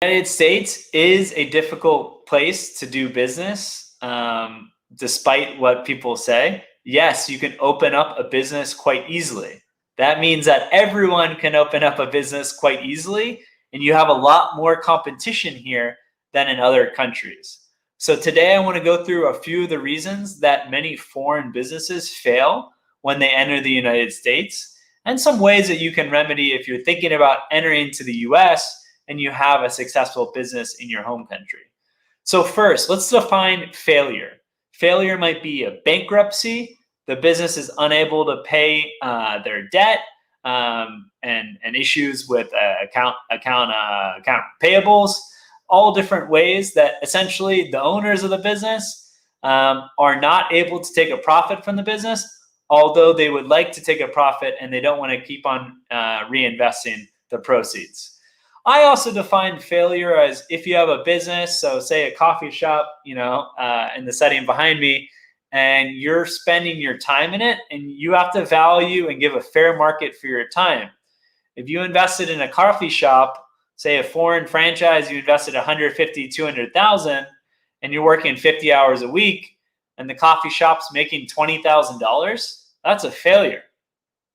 United States is a difficult place to do business, despite what people say. Yes, you can open up a business quite easily. That means that everyone can open up a business quite easily, and you have a lot more competition here than in other countries. So today I want to go through a few of the reasons that many foreign businesses fail when they enter the United States, and some ways that you can remedy if you're thinking about entering into the US and you have a successful business in your home country. So first, let's define failure. Failure might be a bankruptcy. The business is unable to pay their debt, and issues with account payables, all different ways that essentially the owners of the business are not able to take a profit from the business, although they would like to take a profit and they don't want to keep on reinvesting the proceeds. I also define failure as if you have a business, so say a coffee shop, in the setting behind me, and you're spending your time in it, and you have to value and give a fair market for your time. If you invested in a coffee shop, say a foreign franchise, you invested 150, 200,000, and you're working 50 hours a week, and the coffee shop's making $20,000, that's a failure.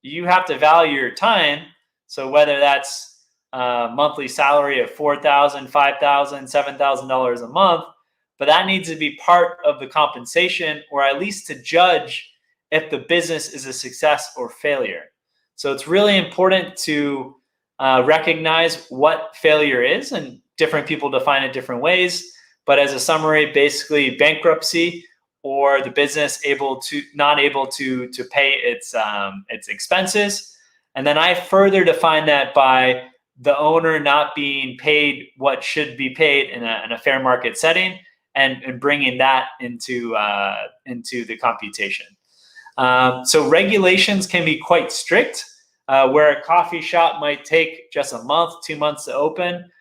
You have to value your time. So whether that's monthly salary of $4,000, $5,000, $7,000 a month, but that needs to be part of the compensation, or at least to judge if the business is a success or failure. So it's really important to recognize what failure is, and different people define it different ways. But as a summary, basically bankruptcy, or the business not able to pay its expenses. And then I further define that by the owner not being paid what should be paid in a fair market setting, and bringing that into the computation. So regulations can be quite strict, where a coffee shop might take just a month, 2 months to open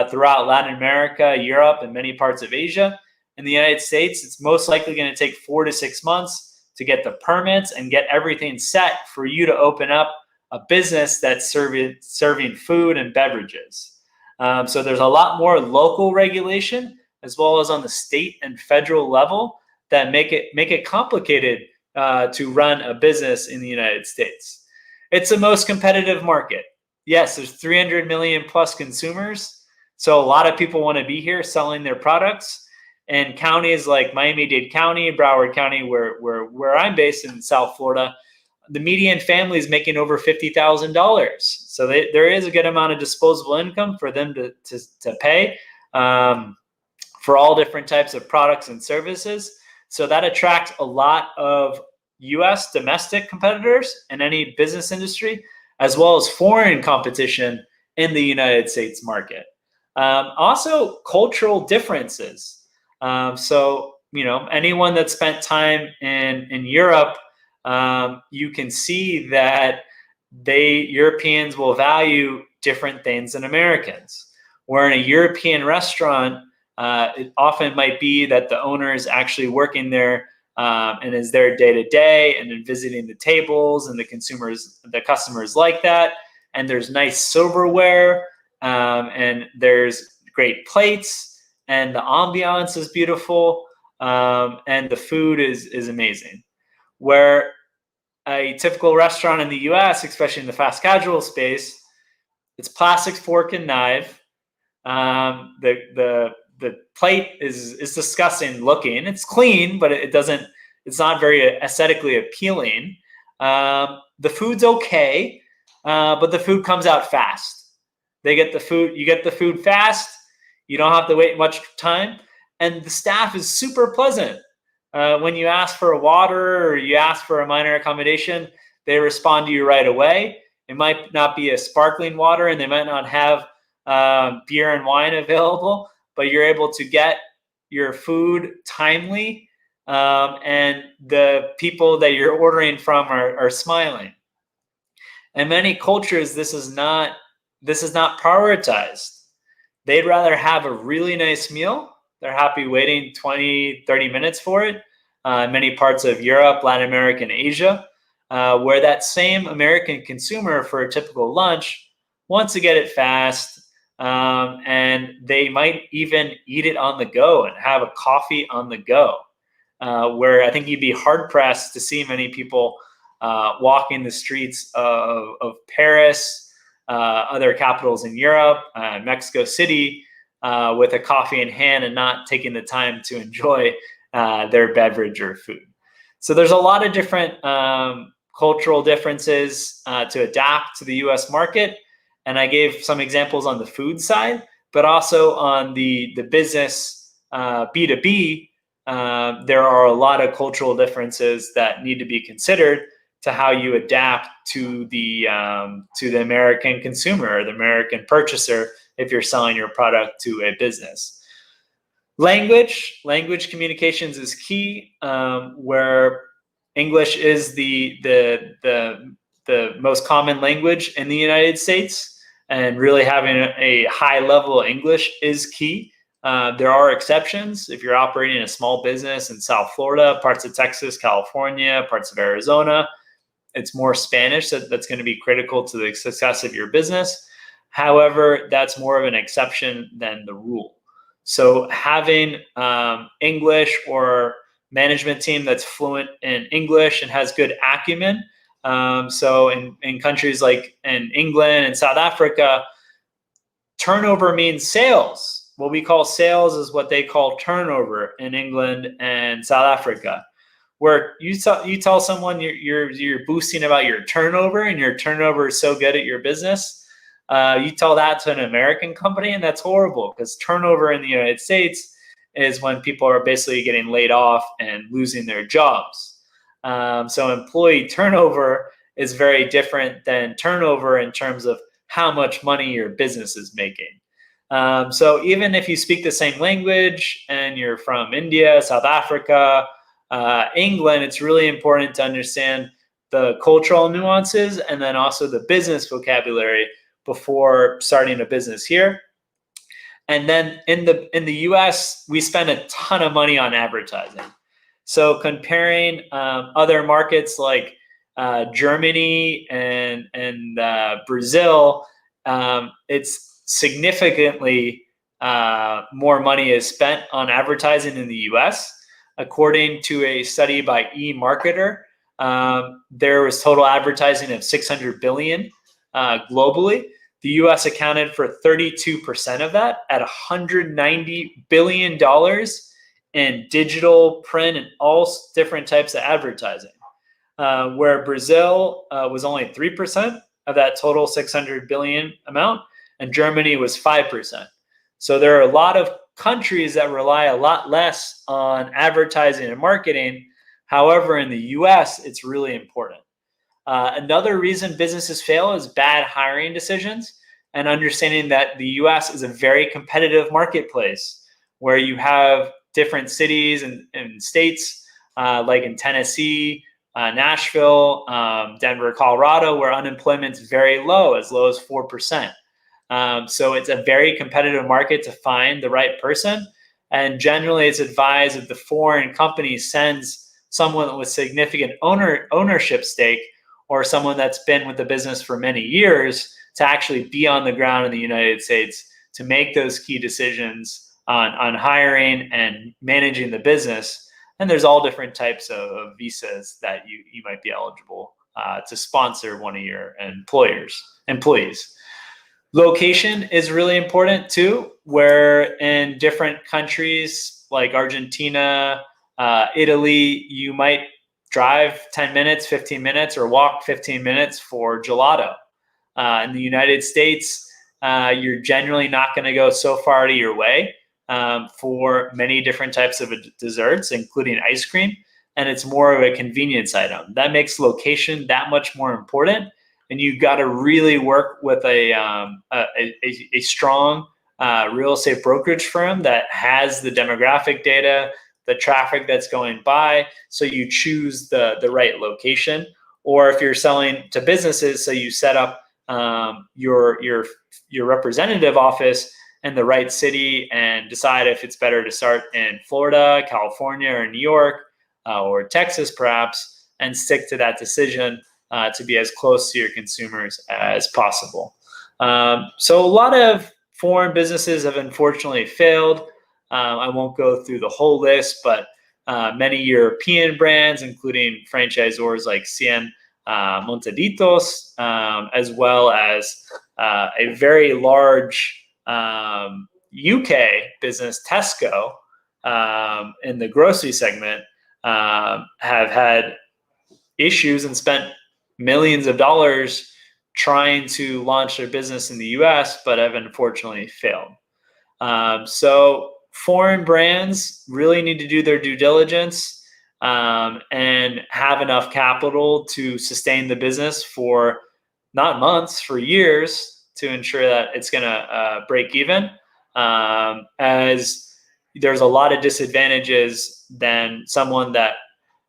throughout Latin America, Europe, and many parts of Asia. In the United States, it's most likely going to take 4 to 6 months to get the permits and get everything set for you to open up a business that's serving food and beverages. So there's a lot more local regulation, as well as on the state and federal level, that make it complicated to run a business in the United States. It's the most competitive market. Yes, there's 300 million plus consumers, so a lot of people want to be here selling their products. And counties like Miami-Dade County, Broward County, where I'm based in South Florida, the median family is making over $50,000. So there is a good amount of disposable income for them to pay for all different types of products and services. So that attracts a lot of US domestic competitors in any business industry, as well as foreign competition in the United States market. Also, cultural differences. So anyone that spent time in Europe, you can see that Europeans will value different things than Americans. Where in a European restaurant, it often might be that the owner is actually working there and is there day to day, and then visiting the tables, and the customers like that. And there's nice silverware, and there's great plates, and the ambiance is beautiful, and the food is amazing. Where a typical restaurant in the US, especially in the fast casual space, it's plastic fork and knife. The plate is disgusting looking. It's clean, but it's not very aesthetically appealing. The food's okay, but the food comes out fast. You get the food fast. You don't have to wait much time, and the staff is super pleasant. When you ask for a water or you ask for a minor accommodation, they respond to you right away. It might not be a sparkling water, and they might not have beer and wine available, but you're able to get your food timely, and the people that you're ordering from are smiling. In many cultures, this is not prioritized. They'd rather have a really nice meal. They're happy waiting 20, 30 minutes for it. In many parts of Europe, Latin America, and Asia, where that same American consumer for a typical lunch wants to get it fast, and they might even eat it on the go and have a coffee on the go, where I think you'd be hard pressed to see many people walking the streets of Paris, other capitals in Europe, Mexico City, with a coffee in hand and not taking the time to enjoy their beverage or food. So there's a lot of different cultural differences to adapt to the US market. And I gave some examples on the food side, but also on the business B2B, there are a lot of cultural differences that need to be considered to how you adapt to the American consumer or the American purchaser if you're selling your product to a business. Language communications is key, where English is the most common language in the United States, and really having a high level of English is key. There are exceptions. If you're operating a small business in South Florida, parts of Texas, California, parts of Arizona, it's more Spanish that's going to be critical to the success of your business. However, that's more of an exception than the rule. So having English or management team that's fluent in English and has good acumen. So in countries like in England and South Africa, turnover means sales. What we call sales is what they call turnover in England and South Africa, where you tell someone you're boosting about your turnover and your turnover is so good at your business. You tell that to an American company, and that's horrible, because turnover in the United States is when people are basically getting laid off and losing their jobs. So employee turnover is very different than turnover in terms of how much money your business is making. So even if you speak the same language and you're from India, South Africa, England, it's really important to understand the cultural nuances and then also the business vocabulary before starting a business here. And then in the US, we spend a ton of money on advertising. So comparing other markets like Germany and Brazil, it's significantly more money is spent on advertising in the US. According to a study by eMarketer, there was total advertising of $600 billion globally. The US accounted for 32% of that at $190 billion in digital, print, and all different types of advertising, where Brazil was only 3% of that total $600 billion amount, and Germany was 5%. So there are a lot of countries that rely a lot less on advertising and marketing. However, in the US, it's really important. Another reason businesses fail is bad hiring decisions, and understanding that the US is a very competitive marketplace where you have different cities and states like in Tennessee, Nashville, Denver, Colorado, where unemployment is very low as 4%. So it's a very competitive market to find the right person. And generally, it's advised that the foreign company sends someone with significant ownership stake, or someone that's been with the business for many years, to actually be on the ground in the United States to make those key decisions on hiring and managing the business. And there's all different types of visas that you might be eligible to sponsor one of your employees. Location is really important too, where in different countries like Argentina, Italy, you might drive 10 minutes, 15 minutes, or walk 15 minutes for gelato. In the United States, you're generally not going to go so far out of your way for many different types of desserts, including ice cream, and it's more of a convenience item. That makes location that much more important, and you've got to really work with a strong real estate brokerage firm that has the demographic data, the traffic that's going by, so you choose the right location. Or if you're selling to businesses, so you set up your representative office in the right city and decide if it's better to start in Florida, California, or New York, or Texas perhaps, and stick to that decision to be as close to your consumers as possible. So a lot of foreign businesses have unfortunately failed. I won't go through the whole list, but many European brands, including franchisors like Cien Montaditos, as well as a very large UK business, Tesco, in the grocery segment, have had issues and spent millions of dollars trying to launch their business in the US, but have unfortunately failed. So foreign brands really need to do their due diligence and have enough capital to sustain the business for not months, for years, to ensure that it's going to break even. As there's a lot of disadvantages than someone that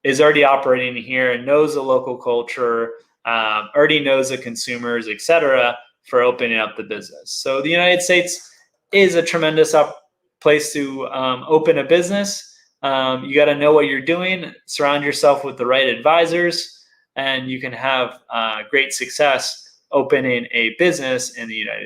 is already operating here and knows the local culture, already knows the consumers, etc., for opening up the business. So the United States is a tremendous place to open a business. You got to know what you're doing, surround yourself with the right advisors, and you can have great success opening a business in the United States.